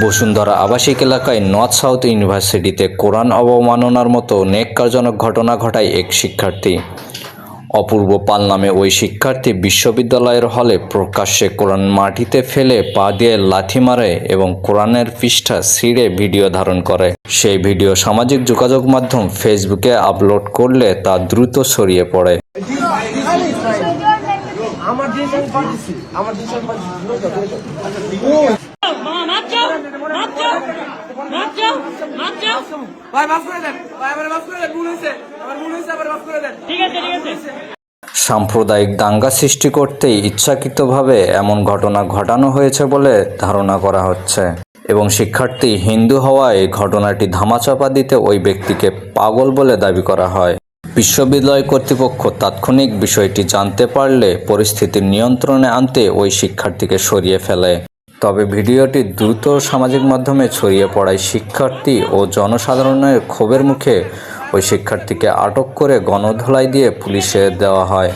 বসুন্ধরা আবাসিক এলাকায় north south ইউনিভার্সিটিতে কোরআন অবমাননার মতো নেক্কারজনক ঘটনা ঘটায় এক শিক্ষার্থী। অপূর্ব পাল নামে ওই শিক্ষার্থী বিশ্ববিদ্যালয়ের হলে প্রকাশ্যে কোরআন মাটিতে ফেলে পা দিয়ে লাথি মারে এবং কোরআনের পৃষ্ঠা ছিঁড়ে ভিডিও ধারণ করে। সেই ভিডিও সামাজিক যোগাযোগ মাধ্যম ফেসবুকে আপলোড করলে তা দ্রুত ছড়িয়ে পড়ে। সাম্প্রদায়িক দাঙ্গা সৃষ্টি করতেই ইচ্ছাকৃতভাবে এমন ঘটনা ঘটানো হয়েছে বলে ধারণা করা হচ্ছে এবং শিক্ষার্থী হিন্দু হওয়ায় ঘটনাটি ধামাচাপা দিতে ওই ব্যক্তিকে পাগল বলে দাবি করা হয়। বিশ্ববিদ্যালয় কর্তৃপক্ষ তাৎক্ষণিক বিষয়টি জানতে পারলে পরিস্থিতি নিয়ন্ত্রণে আনতে ওই শিক্ষার্থীকে সরিয়ে ফেলে। তবে ভিডিওটি দ্রুত সামাজিক মাধ্যমে ছড়িয়ে পড়ায় শিক্ষার্থী ও জনসাধারণের ক্ষোভের মুখে ওই শিক্ষার্থীকে আটক করে গণধোলাই দিয়ে পুলিশে দেওয়া হয়।